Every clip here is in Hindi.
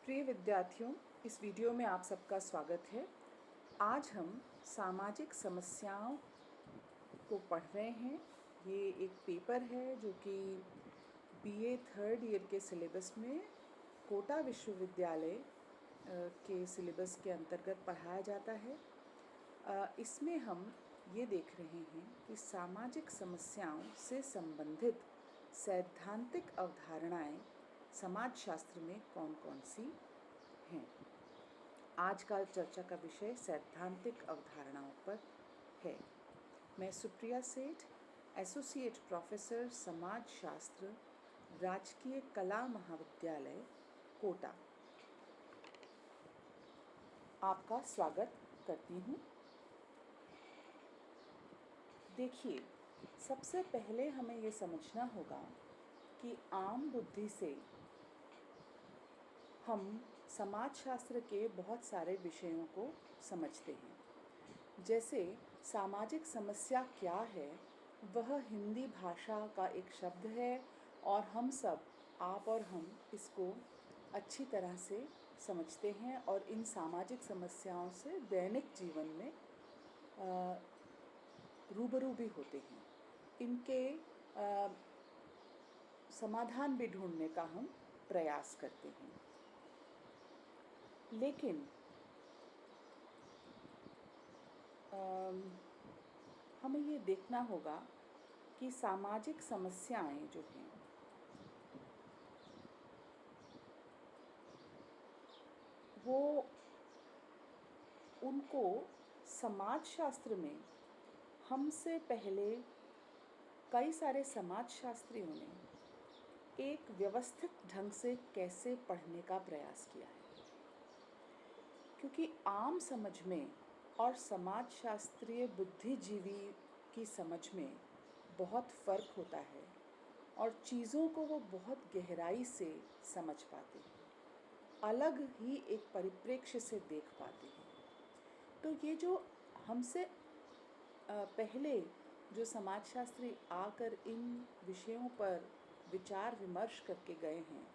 प्रिय विद्यार्थियों, इस वीडियो में आप सबका स्वागत है। आज हम सामाजिक समस्याओं को पढ़ रहे हैं। ये एक पेपर है जो कि बीए थर्ड ईयर के सिलेबस में कोटा विश्वविद्यालय के सिलेबस के अंतर्गत पढ़ाया जाता है। इसमें हम ये देख रहे हैं कि सामाजिक समस्याओं से संबंधित सैद्धांतिक अवधारणाएं समाजशास्त्र में कौन कौन सी हैं। आज का चर्चा का विषय सैद्धांतिक अवधारणाओं पर है। मैं सुप्रिया सेठ, एसोसिएट प्रोफेसर समाजशास्त्र, राजकीय कला महाविद्यालय कोटा, आपका स्वागत करती हूँ। देखिए, सबसे पहले हमें ये समझना होगा कि आम बुद्धि से हम समाजशास्त्र के बहुत सारे विषयों को समझते हैं। जैसे सामाजिक समस्या क्या है, वह हिंदी भाषा का एक शब्द है और हम सब, आप और हम, इसको अच्छी तरह से समझते हैं और इन सामाजिक समस्याओं से दैनिक जीवन में रूबरू भी होते हैं। इनके समाधान भी ढूंढने का हम प्रयास करते हैं। लेकिन हमें ये देखना होगा कि सामाजिक समस्याएं जो हैं वो उनको समाजशास्त्र में हमसे पहले कई सारे समाजशास्त्रियों ने एक व्यवस्थित ढंग से कैसे पढ़ने का प्रयास किया है। क्योंकि आम समझ में और समाजशास्त्रीय बुद्धिजीवी की समझ में बहुत फ़र्क होता है और चीज़ों को वो बहुत गहराई से समझ पाते हैं, अलग ही एक परिप्रेक्ष्य से देख पाते हैं। तो ये जो हमसे पहले जो समाजशास्त्री आकर इन विषयों पर विचार विमर्श करके गए हैं,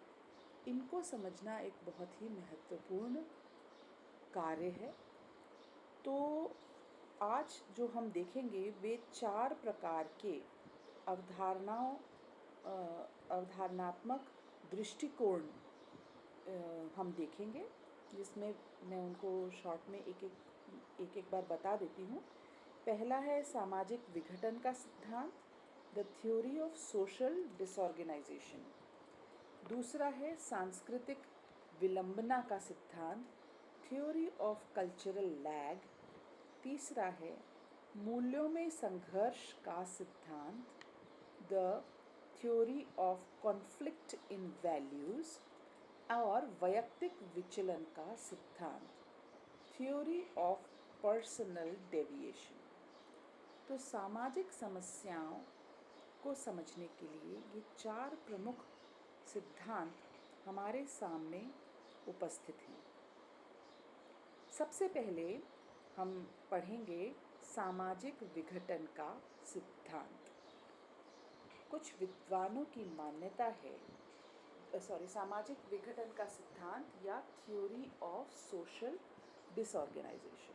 इनको समझना एक बहुत ही महत्वपूर्ण कार्य है। तो आज जो हम देखेंगे वे 4 प्रकार के अवधारणात्मक दृष्टिकोण हम देखेंगे, जिसमें मैं उनको शॉर्ट में एक बार बता देती हूँ। पहला है सामाजिक विघटन का सिद्धांत, the theory of social disorganisation. दूसरा है सांस्कृतिक विलंबना का सिद्धांत, थ्योरी ऑफ कल्चरल लैग। तीसरा है मूल्यों में संघर्ष का सिद्धांत, the theory of conflict in values. और वैयक्तिक विचलन का सिद्धांत, थ्योरी ऑफ पर्सनल डेविएशन। तो सामाजिक समस्याओं को समझने के लिए ये 4 प्रमुख सिद्धांत हमारे सामने उपस्थित हैं। सबसे पहले हम पढ़ेंगे सामाजिक विघटन का सिद्धांत। कुछ विद्वानों की मान्यता है, सामाजिक विघटन का सिद्धांत या थ्योरी ऑफ सोशल डिसऑर्गेनाइजेशन।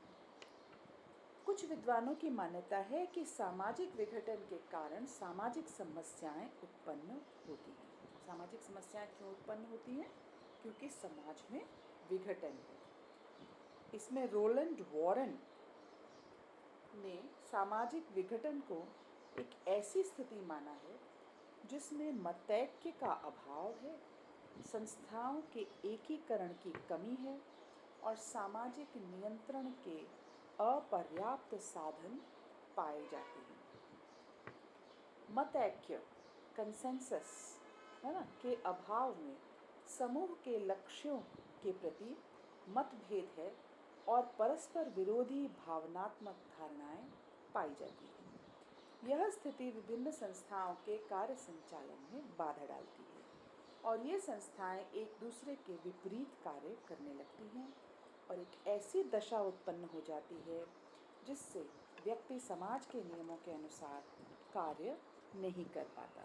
कुछ विद्वानों की मान्यता है कि सामाजिक विघटन के कारण सामाजिक समस्याएं उत्पन्न होती हैं। सामाजिक समस्याएं क्यों उत्पन्न होती हैं? क्योंकि समाज में विघटन है। इसमें रोलैंड वॉरेन ने सामाजिक विघटन को एक ऐसी स्थिति माना है जिसमें मतैक्य का अभाव है, संस्थाओं के एकीकरण की कमी है और सामाजिक नियंत्रण के अपर्याप्त साधन पाए जाते हैं। मतैक्य, कंसेंसस, है ना, के अभाव में समूह के लक्ष्यों के प्रति मतभेद है और परस्पर विरोधी भावनात्मक धारणाएं पाई जाती हैं। यह स्थिति विभिन्न संस्थाओं के कार्य संचालन में बाधा डालती है और ये संस्थाएं एक दूसरे के विपरीत कार्य करने लगती हैं और एक ऐसी दशा उत्पन्न हो जाती है जिससे व्यक्ति समाज के नियमों के अनुसार कार्य नहीं कर पाता।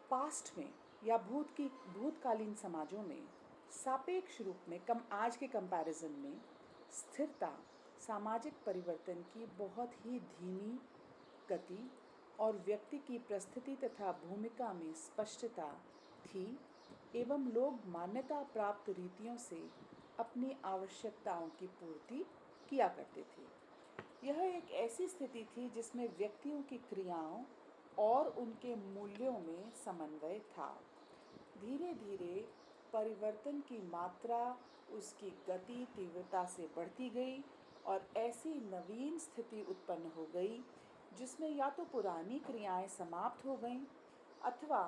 पास्ट में या भूतकालीन समाजों में सापेक्ष रूप में कम आज के कंपैरिजन में स्थिरता सामाजिक परिवर्तन की बहुत ही धीमी गति और व्यक्ति की प्रस्थिति तथा भूमिका में स्पष्टता थी एवं लोग मान्यता प्राप्त रीतियों से अपनी आवश्यकताओं की पूर्ति किया करते थे। यह एक ऐसी स्थिति थी जिसमें व्यक्तियों की क्रियाओं और उनके मूल्यों में समन्वय था। धीरे धीरे परिवर्तन की मात्रा उसकी गति तीव्रता से बढ़ती गई और ऐसी नवीन स्थिति उत्पन्न हो गई जिसमें या तो पुरानी क्रियाएं समाप्त हो गईं अथवा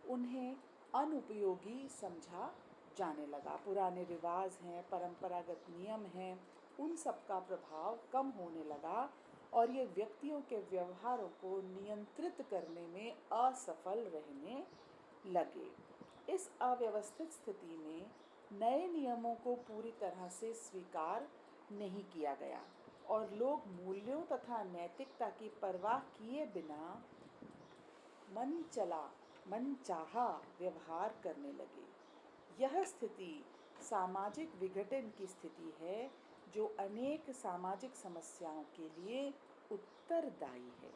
उन्हें अनुपयोगी समझा जाने लगा। पुराने रिवाज हैं, परंपरागत नियम हैं, उन सब का प्रभाव कम होने लगा और ये व्यक्तियों के व्यवहारों को नियंत्रित करने में असफल रहने लगे। इस अव्यवस्थित स्थिति में नए नियमों को पूरी तरह से स्वीकार नहीं किया गया और लोग मूल्यों तथा नैतिकता की परवाह किए बिना मनचाहा व्यवहार करने लगे। यह स्थिति सामाजिक विघटन की स्थिति है जो अनेक सामाजिक समस्याओं के लिए उत्तरदायी है।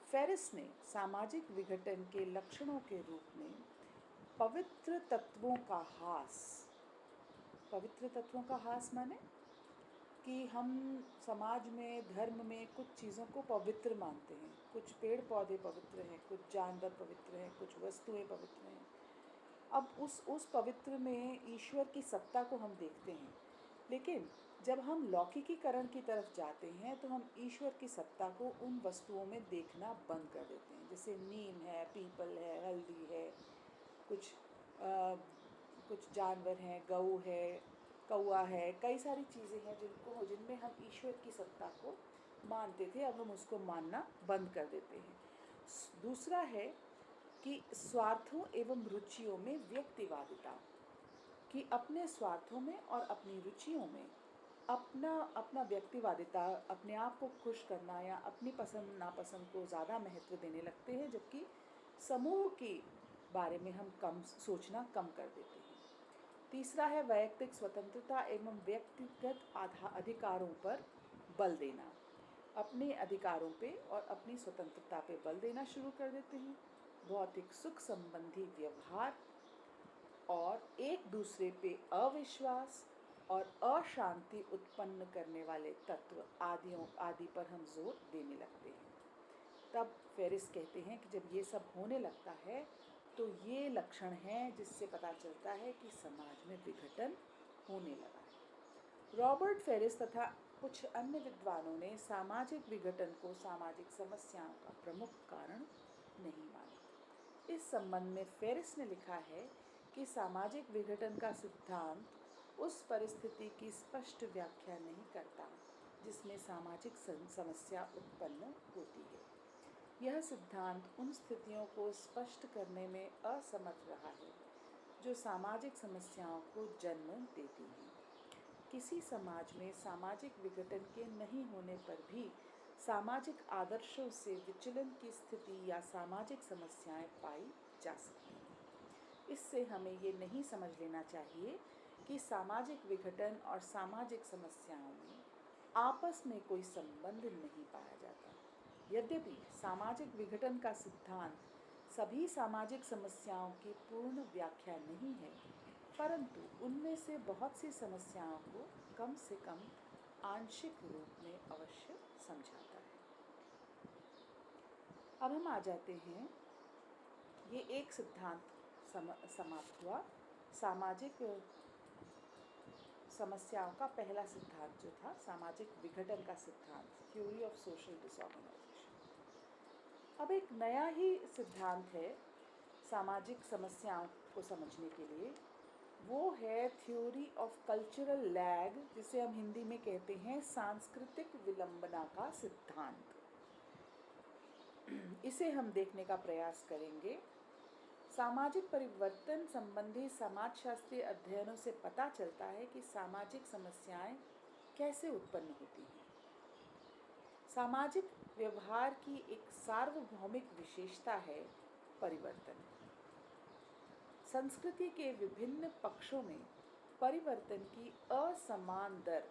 फेरिस ने सामाजिक विघटन के लक्षणों के रूप में पवित्र तत्वों का हास माने कि हम समाज में धर्म में कुछ चीज़ों को पवित्र मानते हैं। कुछ पेड़ पौधे पवित्र हैं, कुछ जानवर पवित्र हैं, कुछ वस्तुएं पवित्र हैं। अब उस पवित्र में ईश्वर की सत्ता को हम देखते हैं, लेकिन जब हम लौकिकीकरण की तरफ जाते हैं तो हम ईश्वर की सत्ता को उन वस्तुओं में देखना बंद कर देते हैं। जैसे नीम है, पीपल है, हल्दी है, कुछ जानवर हैं, गऊ है, कौआ है, कई सारी चीज़ें हैं जिनमें हम ईश्वर की सत्ता को मानते थे, अब हम उसको मानना बंद कर देते हैं। दूसरा है कि स्वार्थों एवं रुचियों में व्यक्तिवादिता, कि अपने स्वार्थों में और अपनी रुचियों में अपना व्यक्तिवादिता, अपने आप को खुश करना या अपनी पसंद नापसंद को ज़्यादा महत्व देने लगते हैं, जबकि समूह के बारे में हम सोचना कम कर देते हैं। तीसरा है वैयक्तिक स्वतंत्रता एवं व्यक्तिगत अधिकारों पर बल देना। अपने अधिकारों पे और अपनी स्वतंत्रता पे बल देना शुरू कर देते हैं। भौतिक सुख संबंधी व्यवहार और एक दूसरे पे अविश्वास और अशांति उत्पन्न करने वाले तत्व आदि पर हम जोर देने लगते हैं। तब फेरिस कहते हैं कि जब ये सब होने लगता है तो ये लक्षण हैं जिससे पता चलता है कि समाज में विघटन होने लगा है। रॉबर्ट फेरिस तथा कुछ अन्य विद्वानों ने सामाजिक विघटन को सामाजिक समस्याओं का प्रमुख कारण नहीं माना। इस संबंध में फेरिस ने लिखा है कि सामाजिक विघटन का सिद्धांत उस परिस्थिति की स्पष्ट व्याख्या नहीं करता जिसमें सामाजिक समस्या उत्पन्न होती है। यह सिद्धांत उन स्थितियों को स्पष्ट करने में असमर्थ रहा है जो सामाजिक समस्याओं को जन्म देती हैं। किसी समाज में सामाजिक विघटन के नहीं होने पर भी सामाजिक आदर्शों से विचलन की स्थिति या सामाजिक समस्याएं पाई जा सकती हैं। इससे हमें ये नहीं समझ लेना चाहिए कि सामाजिक विघटन और सामाजिक समस्याओं में आपस में कोई संबंध नहीं पाया जाता। यद्यपि सामाजिक विघटन का सिद्धांत सभी सामाजिक समस्याओं की पूर्ण व्याख्या नहीं है, परंतु उनमें से बहुत सी समस्याओं को कम से कम आंशिक रूप में अवश्य समझाता है। अब हम आ जाते हैं, ये एक सिद्धांत समाप्त हुआ। सामाजिक समस्याओं का पहला सिद्धांत जो था सामाजिक विघटन का सिद्धांत, थ्योरी ऑफ सोशल डिसऑर्गेनाइजेशन। अब एक नया ही सिद्धांत है सामाजिक समस्याओं को समझने के लिए, वो है थ्योरी ऑफ कल्चरल लैग, जिसे हम हिंदी में कहते हैं सांस्कृतिक विलंबना का सिद्धांत। इसे हम देखने का प्रयास करेंगे। सामाजिक परिवर्तन संबंधी समाजशास्त्रीय अध्ययनों से पता चलता है कि सामाजिक समस्याएं कैसे उत्पन्न होती हैं। सामाजिक व्यवहार की एक सार्वभौमिक विशेषता है परिवर्तन। संस्कृति के विभिन्न पक्षों में परिवर्तन की असमान दर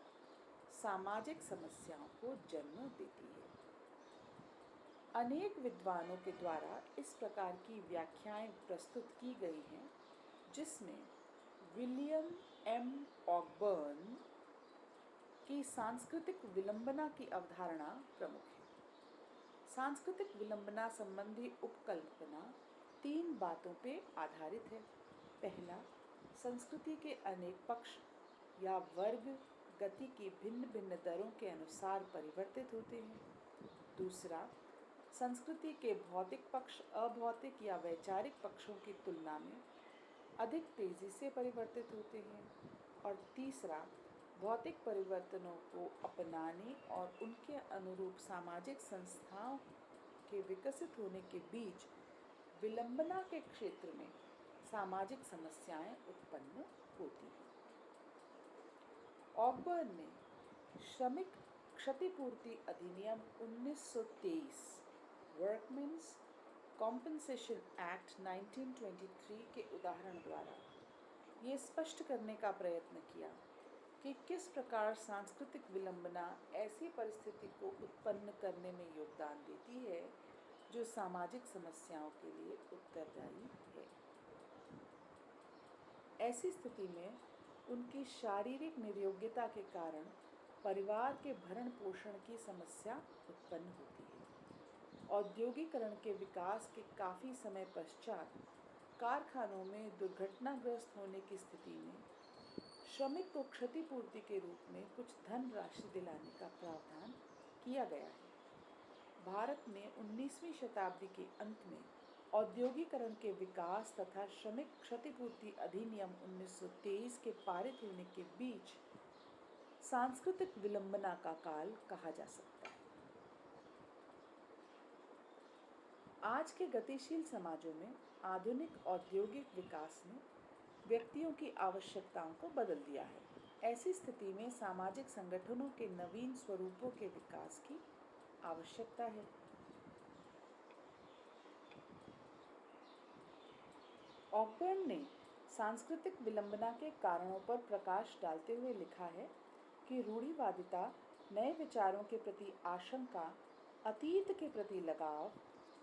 सामाजिक समस्याओं को जन्म देती है। अनेक विद्वानों के द्वारा इस प्रकार की व्याख्याएं प्रस्तुत की गई हैं, जिसमें विलियम एम ऑकबर्न की सांस्कृतिक विलंबना की अवधारणा प्रमुख है। सांस्कृतिक विलंबना संबंधी उपकल्पना 3 बातों पे आधारित है। पहला, संस्कृति के अनेक पक्ष या वर्ग गति की भिन्न भिन्न दरों के अनुसार परिवर्तित होते हैं। दूसरा, संस्कृति के भौतिक पक्ष अभौतिक या वैचारिक पक्षों की तुलना में अधिक तेजी से परिवर्तित होते हैं। और तीसरा, भौतिक परिवर्तनों को अपनाने और उनके अनुरूप सामाजिक संस्थाओं के विकसित होने के बीच विलंबना के क्षेत्र में सामाजिक समस्याएं उत्पन्न होती हैं। ऑकबर्न ने श्रमिक क्षतिपूर्ति अधिनियम 1923 वर्कमेंस कॉम्पनसेशन एक्ट 1923 के उदाहरण द्वारा ये स्पष्ट करने का प्रयत्न किया कि किस प्रकार सांस्कृतिक विलंबना ऐसी परिस्थिति को उत्पन्न करने में योगदान देती है जो सामाजिक समस्याओं के लिए उत्तरदायी है। ऐसी स्थिति में उनकी शारीरिक निर्योग्यता के कारण परिवार के भरण पोषण की समस्या उत्पन्न होती है। औद्योगिकरण के विकास के काफ़ी समय पश्चात कारखानों में दुर्घटनाग्रस्त होने की स्थिति में श्रमिक को क्षतिपूर्ति के रूप में कुछ धनराशि दिलाने का प्रावधान किया गया है। भारत में 19वीं शताब्दी के अंत में औद्योगिकरण के विकास तथा श्रमिक क्षतिपूर्ति अधिनियम 1923 के पारित होने के बीच सांस्कृतिक विलंबना का काल कहा जा सकता है। आज के गतिशील समाजों में आधुनिक औद्योगिक विकास ने व्यक्तियों की आवश्यकताओं को बदल दिया है। ऐसी स्थिति में सामाजिक संगठनों के नवीन स्वरूपों के विकास की आवश्यकता है। ऑकबर्न ने सांस्कृतिक विलंबना के कारणों पर प्रकाश डालते हुए लिखा है कि रूढ़िवादिता, नए विचारों के प्रति आशंका, अतीत के प्रति लगाव,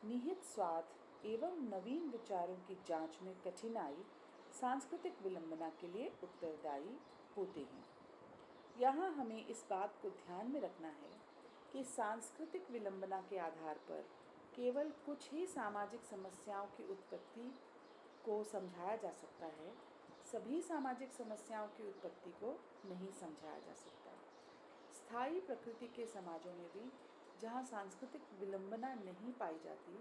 निहित स्वार्थ एवं नवीन विचारों की जांच में कठिनाई सांस्कृतिक विलंबना के लिए उत्तरदायी होते हैं। यहाँ हमें इस बात को ध्यान में रखना है कि सांस्कृतिक विलंबना के आधार पर केवल कुछ ही सामाजिक समस्याओं की उत्पत्ति को समझाया जा सकता है, सभी सामाजिक समस्याओं की उत्पत्ति को नहीं समझाया जा सकता। स्थायी प्रकृति के समाजों में भी जहाँ सांस्कृतिक विलंबना नहीं पाई जाती,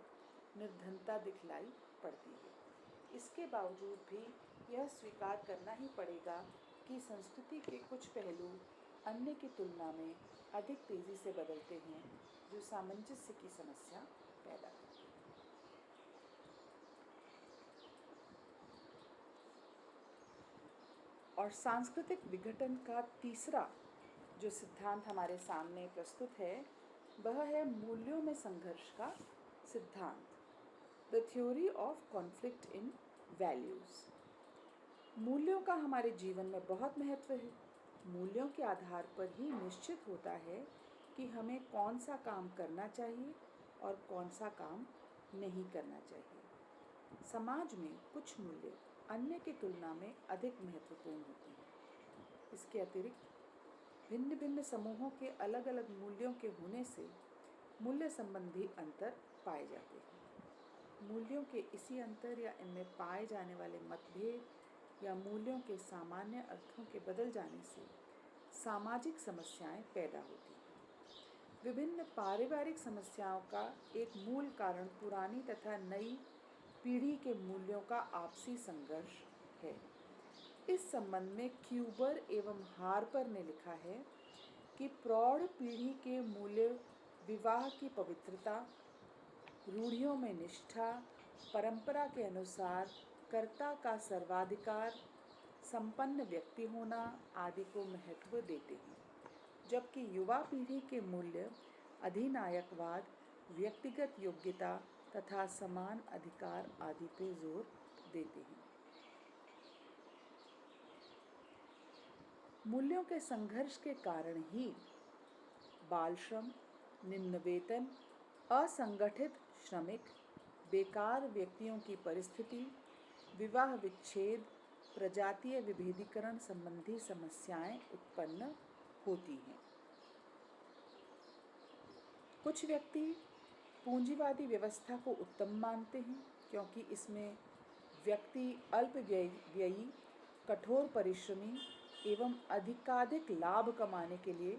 निर्धनता दिखलाई पड़ती है। इसके बावजूद भी यह स्वीकार करना ही पड़ेगा कि संस्कृति के कुछ पहलू अन्य की तुलना में अधिक तेज़ी से बदलते हैं, जो सामंजस्य की समस्या पैदा करती है। और सांस्कृतिक विघटन का तीसरा जो सिद्धांत हमारे सामने प्रस्तुत है, वह है मूल्यों में संघर्ष का सिद्धांत, the theory of conflict in values. मूल्यों का हमारे जीवन में बहुत महत्व है। मूल्यों के आधार पर ही निश्चित होता है कि हमें कौन सा काम करना चाहिए और कौन सा काम नहीं करना चाहिए। समाज में कुछ मूल्य अन्य की तुलना में अधिक महत्वपूर्ण होते हैं। इसके अतिरिक्त भिन्न भिन्न समूहों के अलग अलग मूल्यों के होने से मूल्य संबंधी अंतर पाए जाते हैं। मूल्यों के इसी अंतर या इनमें पाए जाने वाले मतभेद या मूल्यों के सामान्य अर्थों के बदल जाने से सामाजिक समस्याएं पैदा होती हैं। विभिन्न पारिवारिक समस्याओं का एक मूल कारण पुरानी तथा नई पीढ़ी के मूल्यों का आपसी संघर्ष है। इस संबंध में क्यूबर एवं हार्पर ने लिखा है कि प्रौढ़ पीढ़ी के मूल्य विवाह की पवित्रता, रूढ़ियों में निष्ठा, परंपरा के अनुसार कर्ता का सर्वाधिकार, संपन्न व्यक्ति होना आदि को महत्व देते हैं, जबकि युवा पीढ़ी के मूल्य अधिनायकवाद, व्यक्तिगत योग्यता तथा समान अधिकार आदि पर जोर देते हैं। मूल्यों के संघर्ष के कारण ही बाल श्रम, निम्न वेतन, असंगठित श्रमिक, बेकार व्यक्तियों की परिस्थिति, विवाह विच्छेद, प्रजातीय विभेदीकरण संबंधी समस्याएं उत्पन्न होती हैं। कुछ व्यक्ति पूंजीवादी व्यवस्था को उत्तम मानते हैं क्योंकि इसमें व्यक्ति अल्प व्ययी, कठोर परिश्रमी एवं अधिकाधिक लाभ कमाने के लिए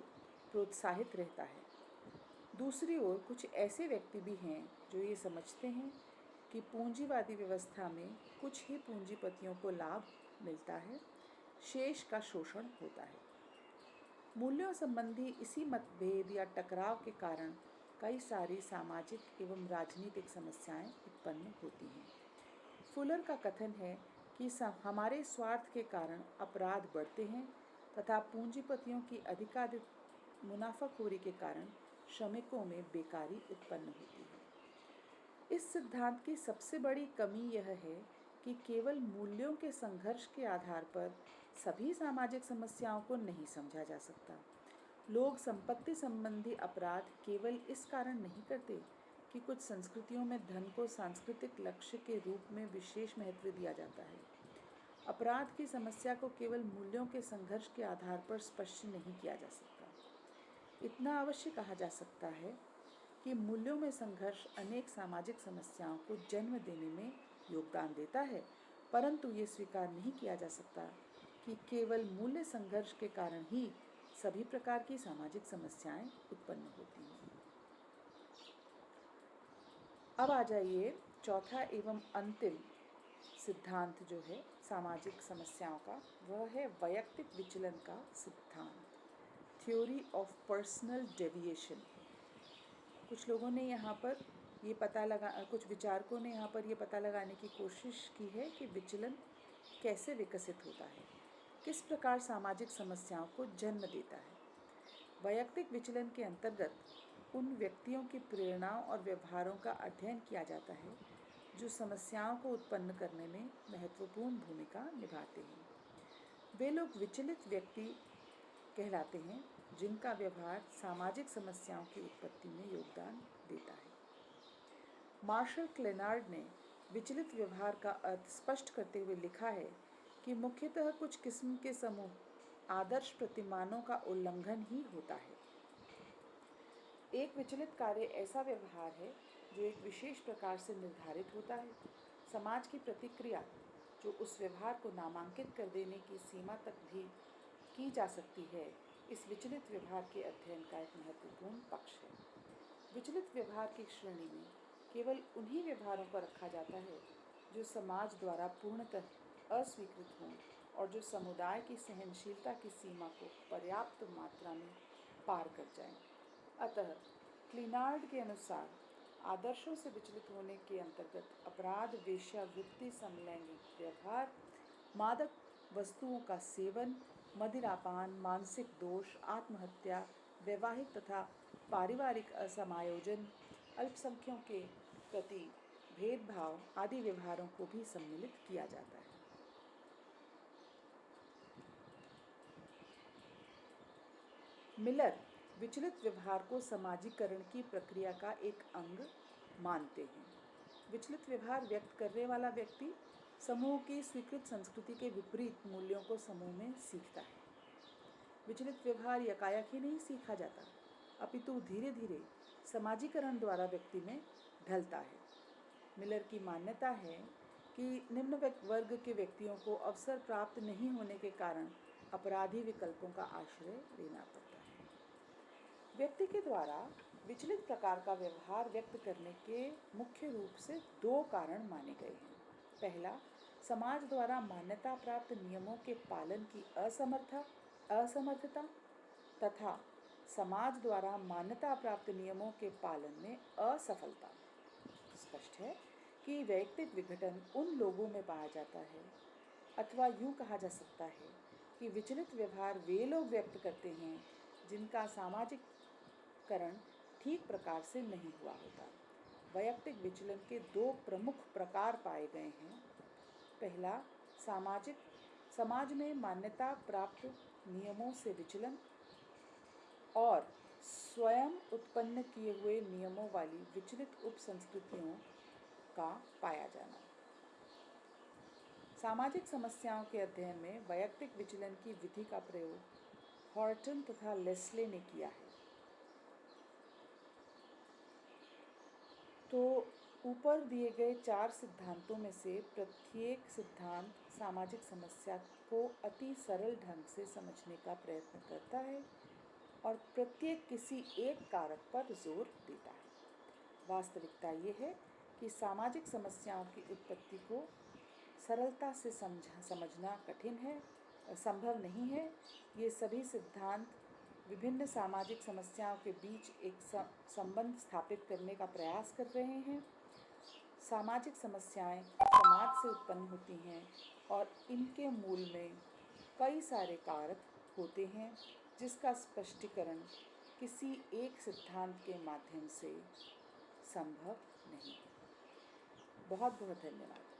प्रोत्साहित रहता है। दूसरी ओर कुछ ऐसे व्यक्ति भी हैं जो ये समझते हैं कि पूंजीवादी व्यवस्था में कुछ ही पूंजीपतियों को लाभ मिलता है, शेष का शोषण होता है। मूल्यों संबंधी इसी मतभेद या टकराव के कारण कई सारी सामाजिक एवं राजनीतिक समस्याएं उत्पन्न होती हैं। फुलर का कथन है कि हमारे स्वार्थ के कारण अपराध बढ़ते हैं तथा पूंजीपतियों की अधिकाधिक मुनाफाखोरी के कारण श्रमिकों में बेकारी उत्पन्न होती है। इस सिद्धांत की सबसे बड़ी कमी यह है कि केवल मूल्यों के संघर्ष के आधार पर सभी सामाजिक समस्याओं को नहीं समझा जा सकता। लोग संपत्ति संबंधी अपराध केवल इस कारण नहीं करते कि कुछ संस्कृतियों में धन को सांस्कृतिक लक्ष्य के रूप में विशेष महत्व दिया जाता है। अपराध की समस्या को केवल मूल्यों के संघर्ष के आधार पर स्पष्ट नहीं किया जा सकता। इतना अवश्य कहा जा सकता है कि मूल्यों में संघर्ष अनेक सामाजिक समस्याओं को जन्म देने में योगदान देता है, परंतु ये स्वीकार नहीं किया जा सकता कि केवल मूल्य संघर्ष के कारण ही सभी प्रकार की सामाजिक समस्याएं उत्पन्न होती हैं। अब आ जाइए चौथा एवं अंतिम सिद्धांत जो है सामाजिक समस्याओं का, वह है वैयक्तिक विचलन का सिद्धांत, थ्योरी ऑफ पर्सनल डेविएशन। कुछ लोगों ने यहाँ पर कुछ विचारकों ने यहाँ पर ये पता लगाने की कोशिश की है कि विचलन कैसे विकसित होता है, किस प्रकार सामाजिक समस्याओं को जन्म देता है। वैयक्तिक विचलन के अंतर्गत उन व्यक्तियों की प्रेरणाओं और व्यवहारों का अध्ययन किया जाता है जो समस्याओं को उत्पन्न करने में महत्वपूर्ण भूमिका निभाते हैं। वे लोग विचलित व्यक्ति कहलाते हैं जिनका व्यवहार सामाजिक समस्याओं की उत्पत्ति में योगदान देता है। मार्शल क्लेनार्ड ने विचलित व्यवहार का अर्थ स्पष्ट करते हुए लिखा है कि मुख्यतः कुछ किस्म के समूह आदर्श प्रतिमानों का उल्लंघन ही होता है। एक विचलित कार्य ऐसा व्यवहार है जो एक विशेष प्रकार से निर्धारित होता है। समाज की प्रतिक्रिया जो उस व्यवहार को नामांकित कर देने की सीमा तक भी की जा सकती है, इस विचलित व्यवहार के अध्ययन का एक महत्वपूर्ण पक्ष है। विचलित व्यवहार की श्रेणी में केवल उन्हीं व्यवहारों को रखा जाता है जो समाज द्वारा पूर्णतः अस्वीकृत हों और जो समुदाय की सहनशीलता की सीमा को पर्याप्त मात्रा में पार कर जाएं। अतः क्लिनार्ड के अनुसार आदर्शों से विचलित होने के अंतर्गत अपराध, वेश्यावृत्ति, समलैंगिक व्यवहार, मादक वस्तुओं का सेवन, मदिरापान, मानसिक दोष, आत्महत्या, वैवाहिक तथा पारिवारिक असमायोजन, अल्पसंख्यकों के प्रति भेदभाव आदि व्यवहारों को भी सम्मिलित किया जाता है। मिलर विचलित व्यवहार को समाजीकरण की प्रक्रिया का एक अंग मानते हैं। विचलित व्यवहार व्यक्त करने वाला व्यक्ति समूह की स्वीकृत संस्कृति के विपरीत मूल्यों को समूह में सीखता है। विचलित व्यवहार यकायक ही नहीं सीखा जाता, अपितु धीरे धीरे समाजीकरण द्वारा व्यक्ति में ढलता है। मिलर की मान्यता है कि निम्न वर्ग के व्यक्तियों को अवसर प्राप्त नहीं होने के कारण अपराधी विकल्पों का आश्रय लेना पड़ता है। व्यक्ति के द्वारा विचलित प्रकार का व्यवहार व्यक्त करने के मुख्य रूप से दो कारण माने गए हैं। पहला, समाज द्वारा मान्यता प्राप्त नियमों के पालन की असमर्थता तथा समाज द्वारा मान्यता प्राप्त नियमों के पालन में असफलता। स्पष्ट है कि वैयक्तिक विघटन उन लोगों में पाया जाता है, अथवा यूँ कहा जा सकता है कि विचलित व्यवहार वे लोग व्यक्त करते हैं जिनका सामाजिकरण ठीक प्रकार से नहीं हुआ होता। वैयक्तिक विचलन के दो प्रमुख प्रकार पाए गए हैं। पहला, समाज में मान्यता प्राप्त नियमों से विचलन और स्वयं उत्पन्न किए हुए नियमों वाली विचलित उपसंस्कृतियों का पाया जाना। सामाजिक समस्याओं के अध्ययन में वैयक्तिक विचलन की विधि का प्रयोग हॉर्टन तथा लेस्ले ने किया है। तो ऊपर दिए गए 4 सिद्धांतों में से प्रत्येक सिद्धांत सामाजिक समस्या को अति सरल ढंग से समझने का प्रयत्न करता है और प्रत्येक किसी एक कारक पर जोर देता है। वास्तविकता ये है कि सामाजिक समस्याओं की उत्पत्ति को सरलता से समझना कठिन है, संभव नहीं है। ये सभी सिद्धांत विभिन्न सामाजिक समस्याओं के बीच एक संबंध स्थापित करने का प्रयास कर रहे हैं। सामाजिक समस्याएं समाज से उत्पन्न होती हैं और इनके मूल में कई सारे कारक होते हैं जिसका स्पष्टीकरण किसी एक सिद्धांत के माध्यम से संभव नहीं। बहुत बहुत धन्यवाद।